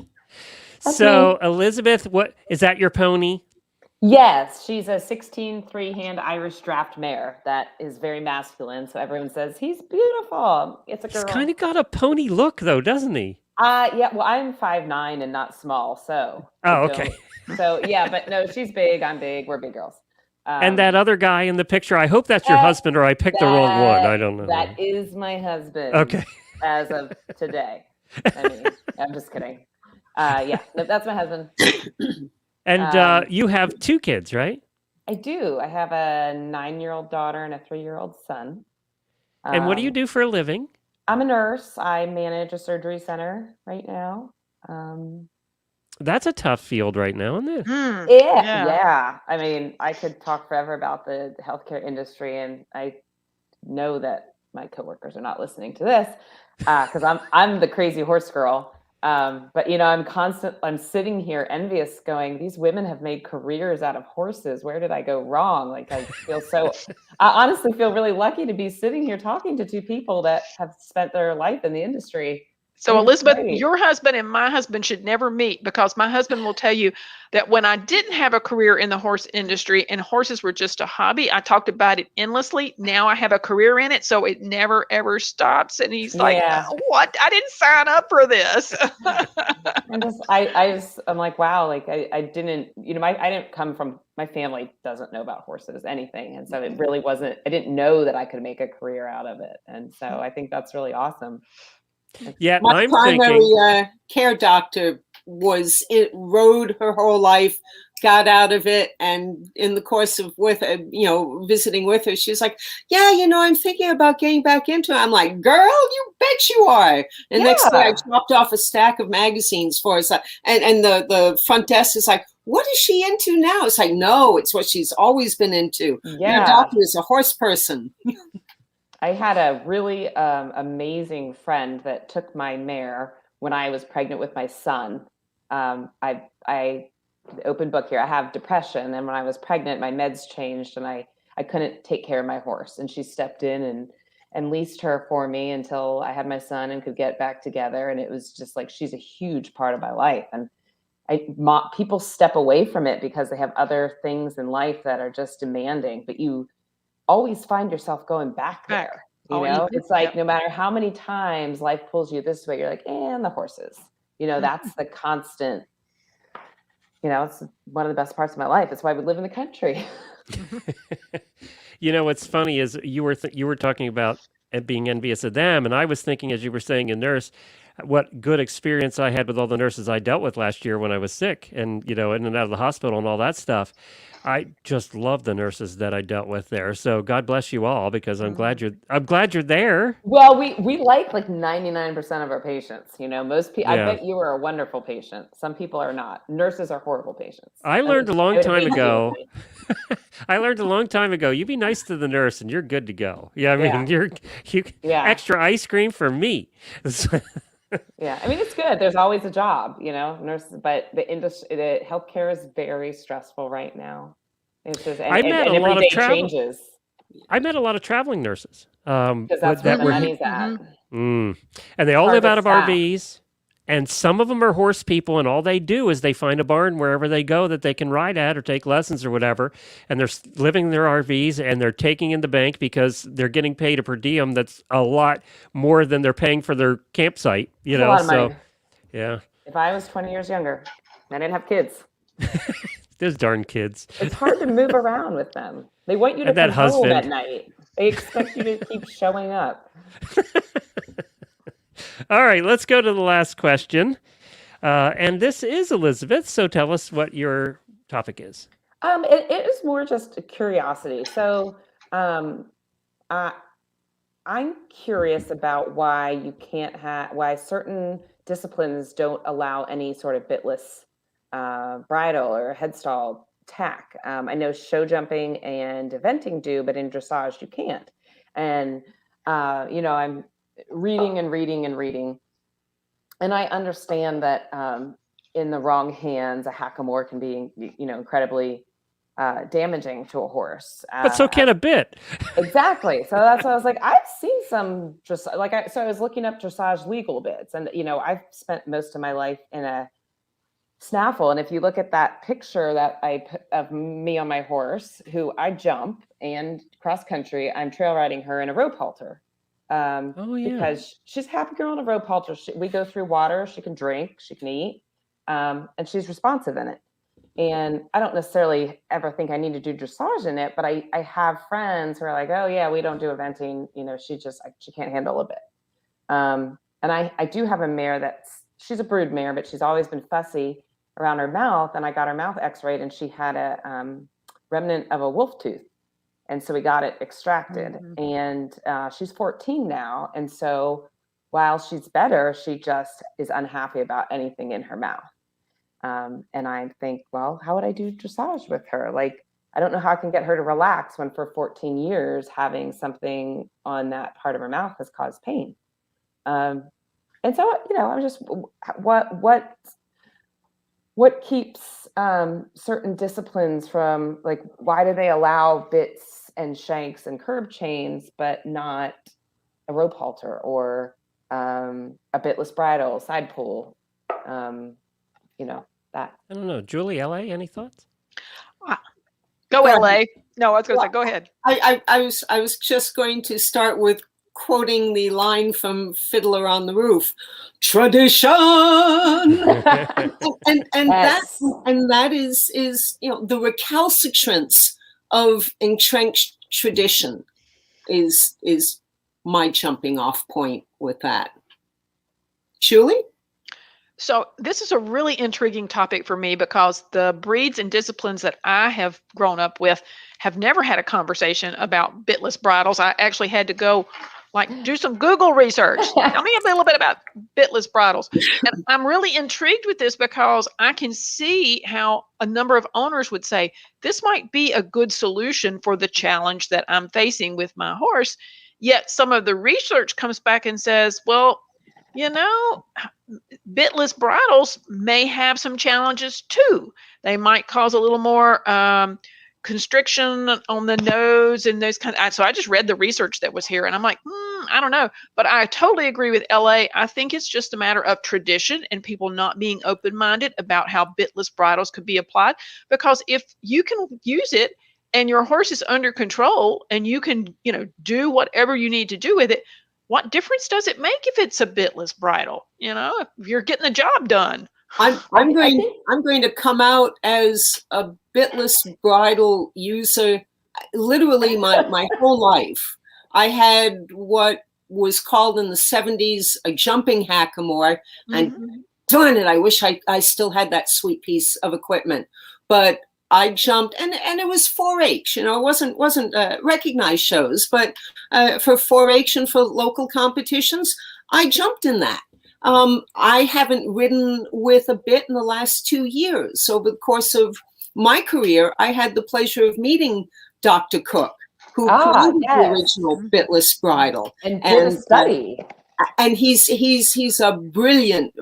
That's
So, Elizabeth, what is that your pony?
Yes, she's a 16 three-hand Irish draft mare that is very masculine. So everyone says he's beautiful. It's a girl.
He's kind of got a pony look, though, doesn't he?
Yeah. Well, I'm 5'9" and not small, so.
Oh, okay.
So yeah, but no, she's big. I'm big. We're big girls.
And that other guy in the picture, I hope that's your husband, or I picked the wrong one. I don't know.
That is my husband.
Okay.
As of today. I mean, I'm just kidding. Yeah, that's my husband.
And you have 2 kids, right?
I do. I have a 9-year-old daughter and a 3-year-old son.
And what do you do for a living?
I'm a nurse. I manage a surgery center right now.
That's a tough field right now, isn't it?
Yeah. I mean, I could talk forever about the healthcare industry, and I know that my coworkers are not listening to this because I'm the crazy horse girl. But you know, I'm sitting here envious going, these women have made careers out of horses. Where did I go wrong? Like I honestly feel really lucky to be sitting here talking to 2 people that have spent their life in the industry.
So Elizabeth, your husband and my husband should never meet, because my husband will tell you that when I didn't have a career in the horse industry and horses were just a hobby, I talked about it endlessly. Now I have a career in it, so it never ever stops. And he's like, "What? I didn't sign up for this."
I'm like, wow, like I didn't, you know, I didn't come from, my family doesn't know about horses, anything. And so it really wasn't, I didn't know that I could make a career out of it. And so I think that's really awesome.
Yeah,
my primary care doctor rode her whole life, got out of it, and in the course of visiting with her, she was like, "Yeah, you know, I'm thinking about getting back into it." I'm like, "Girl, you bet you are!" And next day, I dropped off a stack of magazines for us, and the front desk is like, "What is she into now?" It's like, "No, it's what she's always been into."
Yeah.
Your doctor is a horse person.
I had a really amazing friend that took my mare when I was pregnant with my son. I open book here. I have depression, and when I was pregnant, my meds changed, and I couldn't take care of my horse. And she stepped in and leased her for me until I had my son and could get back together. And it was just like, she's a huge part of my life. And people step away from it because they have other things in life that are just demanding, but you always find yourself going back there. You know, it's like, no matter how many times life pulls you this way, you're like, and the horses, you know, that's the constant, you know, it's one of the best parts of my life. It's why we live in the country.
You know, what's funny is you were talking about being envious of them. And I was thinking, as you were saying, a nurse, what good experience I had with all the nurses I dealt with last year when I was sick and, you know, in and out of the hospital and all that stuff. I just love the nurses that I dealt with there. So God bless you all, because I'm glad you're there.
Well, we like 99% of our patients, you know, most people, I bet you are a wonderful patient. Some people are not. Nurses are horrible patients.
I learned a long time ago. I learned a long time ago, you be nice to the nurse and you're good to go. Yeah. I mean, you extra ice cream for me.
Yeah, I mean, it's good. There's always a job, you know, nurses, but the healthcare is very stressful right now. It's just,
I met a
every
lot of
day changes.
I met a lot of traveling nurses.
Because that's where the money's at.
And they all live out of RVs. And some of them are horse people, and all they do is they find a barn wherever they go that they can ride at or take lessons or whatever. And they're living in their RVs, and they're taking in the bank because they're getting paid a per diem that's a lot more than they're paying for their campsite. You know,
a lot of money.
Yeah.
If I was 20 years younger, I didn't have kids.
Those darn kids.
It's hard to move around with them. They want you to come home at night. They expect you to keep showing up.
All right, let's go to the last question. And this is Elizabeth, so tell us what your topic is.
It is more just a curiosity. So I'm curious about why why certain disciplines don't allow any sort of bitless bridle or headstall tack. I know show jumping and eventing do, but in dressage you can't. And you know, I'm reading, and I understand that in the wrong hands, a hackamore can be, you know, incredibly damaging to a horse.
But so can a bit.
Exactly. So that's why I was like, I've seen some so I was looking up dressage legal bits, and you know, I've spent most of my life in a snaffle. And if you look at that picture that I put of me on my horse, who I jump and cross country, I'm trail riding her in a rope halter. Because she's a happy girl in a rope halter. We go through water, she can drink, she can eat, and she's responsive in it. And I don't necessarily ever think I need to do dressage in it, but I have friends who are like, oh yeah, we don't do eventing. You know, she can't handle a bit. And I do have a mare she's a brood mare, but she's always been fussy around her mouth. And I got her mouth x-rayed, and she had a remnant of a wolf tooth. And so we got it extracted, and she's 14 now. And so while she's better, she just is unhappy about anything in her mouth. And I think, well, how would I do dressage with her? Like, I don't know how I can get her to relax when for 14 years, having something on that part of her mouth has caused pain. And so, you know, I'm just, what keeps certain disciplines from, like, why do they allow bits and shanks and curb chains, but not a rope halter or a bitless bridle, side pull? You know, that.
I don't know. Julie, LA, any thoughts?
Go LA. No, I was going to say, go ahead.
I was just going to start with quoting the line from Fiddler on the Roof, tradition. and that is, you know, the recalcitrance of entrenched tradition is my jumping off point with that. Julie?
So this is a really intriguing topic for me, because the breeds and disciplines that I have grown up with have never had a conversation about bitless bridles. I actually had to go do some Google research. Tell me a little bit about bitless bridles. And I'm really intrigued with this, because I can see how a number of owners would say, this might be a good solution for the challenge that I'm facing with my horse. Yet some of the research comes back and says, well, you know, bitless bridles may have some challenges too. They might cause a little more constriction on the nose and those kind of. So I just read the research that was here, and I'm like, I don't know. But I totally agree with LA. I think it's just a matter of tradition and people not being open-minded about how bitless bridles could be applied. Because if you can use it and your horse is under control and you can, do whatever you need to do with it, what difference does it make if it's a bitless bridle? If you're getting the job done.
I'm going to come out as a bitless bridle user. Literally, my whole life, I had what was called in the 70s a jumping hackamore, and darn it, I wish I still had that sweet piece of equipment. But I jumped, and it was 4-H. It wasn't recognized shows, but for 4-H and for local competitions, I jumped in that. I haven't ridden with a bit in the last 2 years. Over the course of my career, I had the pleasure of meeting Dr. Cook, who created the original bitless bridle,
and did a study.
And he's a brilliant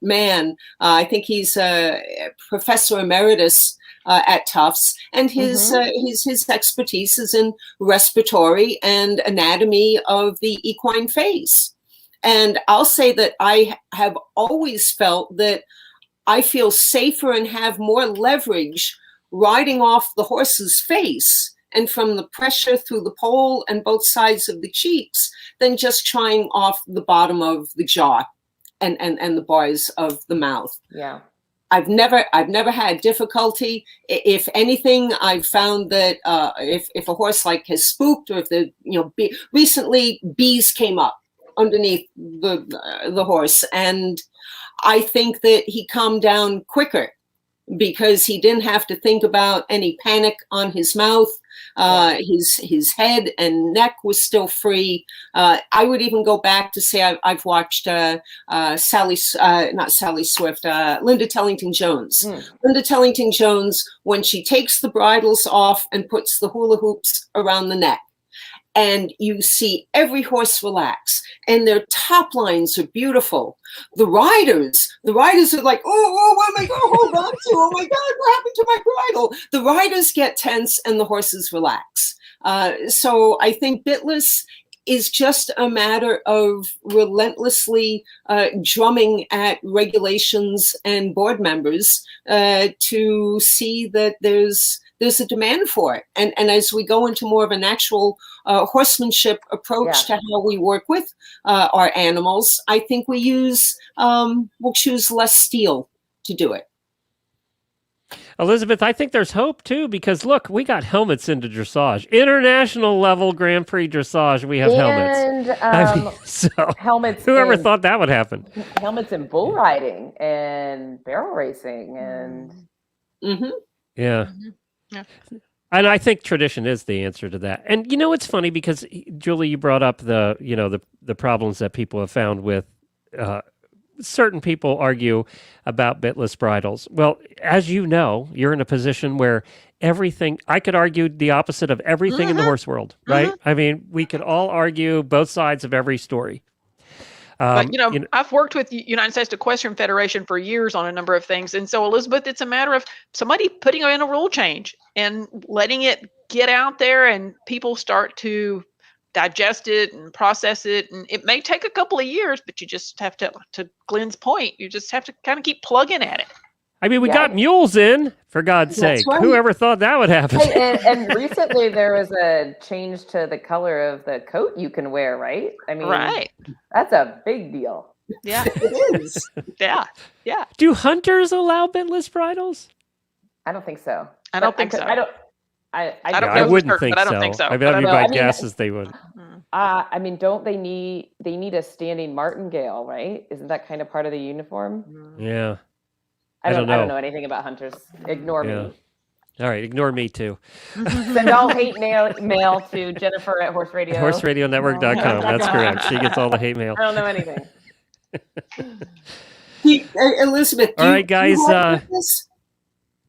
man. I think he's a professor emeritus at Tufts, and his expertise is in respiratory and anatomy of the equine face. And I'll say that I have always felt that I feel safer and have more leverage riding off the horse's face and from the pressure through the pole and both sides of the cheeks than just trying off the bottom of the jaw and the bars of the mouth.
Yeah.
I've never had difficulty. If anything, I've found that if a horse has spooked, or if recently bees came up underneath the horse, and I think that he calmed down quicker because he didn't have to think about any panic on his mouth. His head and neck was still free. I would even go back to say I've watched Linda Tellington Jones. Linda Tellington Jones, when she takes the bridles off and puts the hula hoops around the neck, and you see every horse relax, and their top lines are beautiful. The riders are like, oh, what am I going to hold on to? Oh my God, what happened to my bridle? The riders get tense and the horses relax. So I think bitless is just a matter of relentlessly drumming at regulations and board members to see that there's a demand for it. And as we go into more of a natural horsemanship approach to how we work with our animals, I think we'll choose less steel to do it.
Elizabeth, I think there's hope too, because look, we got helmets into dressage, international level Grand Prix dressage. We have helmets.
And helmets.
Whoever thought that would happen?
Helmets in bull riding and barrel racing and.
Yeah. And I think tradition is the answer to that. And it's funny because Julie, you brought up the problems that people have found with certain people argue about bitless bridles. Well, as you know, you're in a position where I could argue the opposite of everything in the horse world, right? I mean, we could all argue both sides of every story.
But I've worked with the United States Equestrian Federation for years on a number of things, and so Elizabeth, it's a matter of somebody putting in a rule change and letting it get out there, and people start to digest it and process it, and it may take a couple of years, but you just have to Glenn's point, you just have to kind of keep plugging at it.
I mean, we got mules in, for God's sake.
Right.
Whoever thought that would happen?
Hey, and recently there was a change to the color of the coat you can wear, right? I mean, that's a big deal.
Yeah,
It is.
yeah.
Do hunters allow bitless bridles?
I don't think so.
I don't think so.
I wouldn't think so.
I don't think so.
I bet my guess is they would.
I mean, don't they need a standing martingale, right? Isn't that kind of part of the uniform?
Yeah.
I don't know anything about hunters. Ignore me.
All right, ignore me too.
Send all hate mail to Jennifer at Horse Radio.
HorseRadioNetwork.com. That's correct. She gets all the hate mail.
I don't know anything.
Elizabeth,
all right, guys.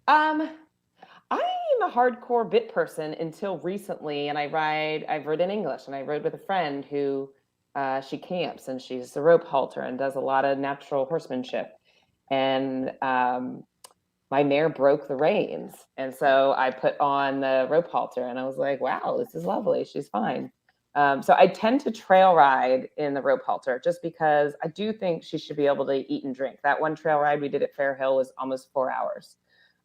I'm a hardcore bit person until recently, and I've ridden English, and I rode with a friend who she camps, and she's a rope halter and does a lot of natural horsemanship. And my mare broke the reins, and so I put on the rope halter, and I was like, wow, this is lovely, she's fine. So I tend to trail ride in the rope halter just because I do think she should be able to eat and drink. That one trail ride we did at Fair Hill was almost 4 hours.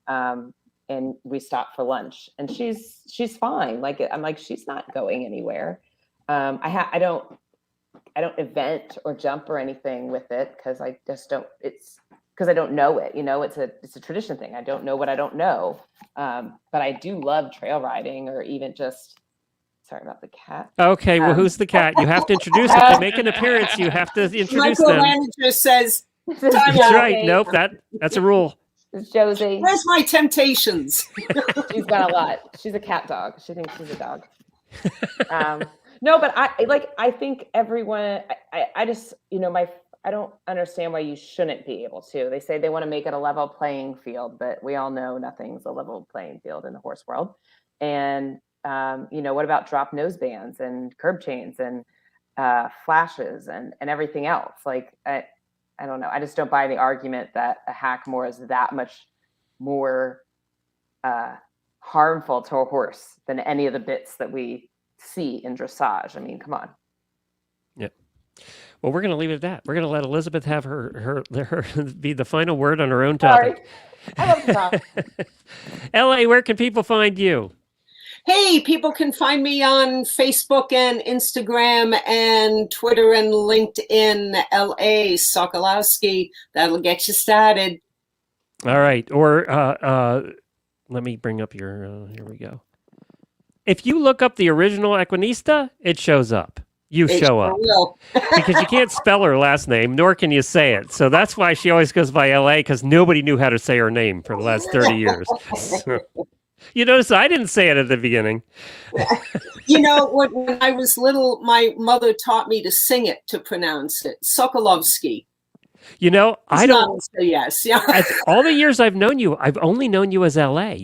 And we stopped for lunch, and she's fine. Like, I'm like, she's not going anywhere. I don't event or jump or anything with it because I just don't. It's because I don't know it. It's a tradition thing. I don't know what I don't know. But I do love trail riding, or even just. Sorry about the cat.
Okay, well, who's the cat? You have to introduce it. They make an appearance. You have to introduce them.
Micromanager says,
That's right. Nope, that's a rule.
It's Josie.
"Where's my temptations?"
She's got a lot. She's a cat dog. She thinks she's a dog. No, but I think everyone. I just I don't understand why you shouldn't be able to. They say they want to make it a level playing field, but we all know nothing's a level playing field in the horse world. And what about drop nose bands and curb chains and flashes and everything else? Like, I don't know. I just don't buy the argument that a hackmore is that much more harmful to a horse than any of the bits that we see in dressage. I mean, come on.
Yep. Well, we're going to leave it at that. We're going to let Elizabeth have her be the final word on her own topic.
Sorry. I love to talk.
LA, where can people find you?
Hey, people can find me on Facebook and Instagram and Twitter and LinkedIn, LA, Sokolowski. That'll get you started.
All right. Or let me bring up your, here we go. If you look up the original Equinista, it shows up. You show up. Because you can't spell her last name, nor can you say it. So that's why she always goes by LA, because nobody knew how to say her name for the last 30 years. So. You notice I didn't say it at the beginning.
When I was little, my mother taught me to sing it, to pronounce it. Sokolowski.
I don't.
Yes. Yeah.
All the years I've known you, I've only known you as LA.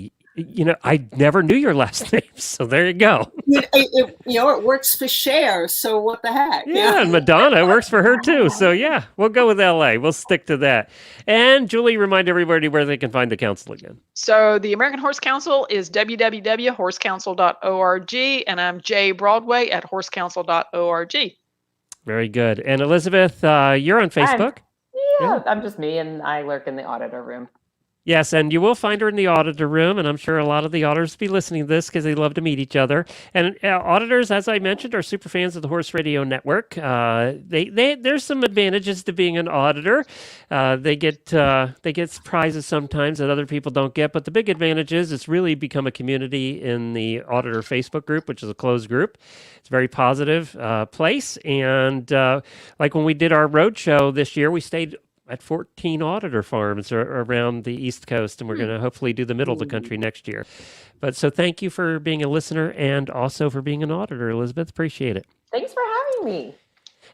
I never knew your last name. So there you go.
It works for Cher. So what the heck?
Yeah, and Madonna works for her too. So yeah, we'll go with LA. We'll stick to that. And Julie, remind everybody where they can find the council again.
So the American Horse Council is www.horsecouncil.org, and I'm Jay Broadway at horsecouncil.org.
Very good. And Elizabeth, you're on Facebook.
I'm just me, and I lurk in the auditor room.
Yes, and you will find her in the auditor room, and I'm sure a lot of the auditors will be listening to this because they love to meet each other. And auditors, as I mentioned, are super fans of the Horse Radio Network. There's some advantages to being an auditor. They get prizes sometimes that other people don't get, but the big advantage is it's really become a community in the auditor Facebook group, which is a closed group. It's a very positive place, and like when we did our roadshow this year, we stayed at 14 auditor farms around the East Coast, and we're going to hopefully do the middle of the country next year. But so thank you for being a listener and also for being an auditor, Elizabeth. Appreciate it.
Thanks for having me.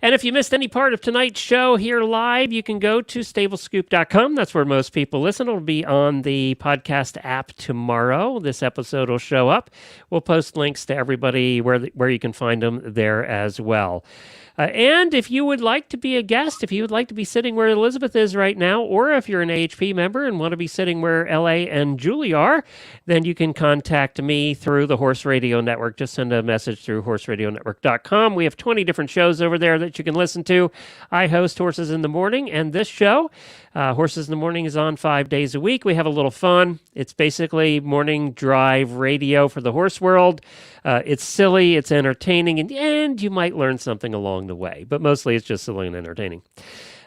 And if you missed any part of tonight's show here live, you can go to stablescoop.com. That's where most people listen. It'll be on the podcast app tomorrow. This episode will show up. We'll post links to everybody where you can find them there as well. And if you would like to be a guest, if you would like to be sitting where Elizabeth is right now, or if you're an AHP member and want to be sitting where LA and Julie are, then you can contact me through the Horse Radio Network. Just send a message through horseradionetwork.com. We have 20 different shows over there that you can listen to. I host Horses in the Morning, and this show, Horses in the Morning, is on 5 days a week. We have a little fun. It's basically morning drive radio for the horse world. It's silly, it's entertaining, and you might learn something along the way, but mostly it's just silly and entertaining.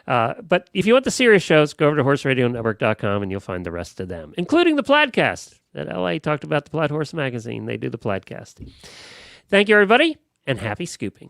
But if you want the serious shows, go over to horseradionetwork.com and you'll find the rest of them, including the Plaidcast that LA talked about, the Plaid Horse Magazine. They do the Plaidcast. Thank you, everybody, and happy scooping.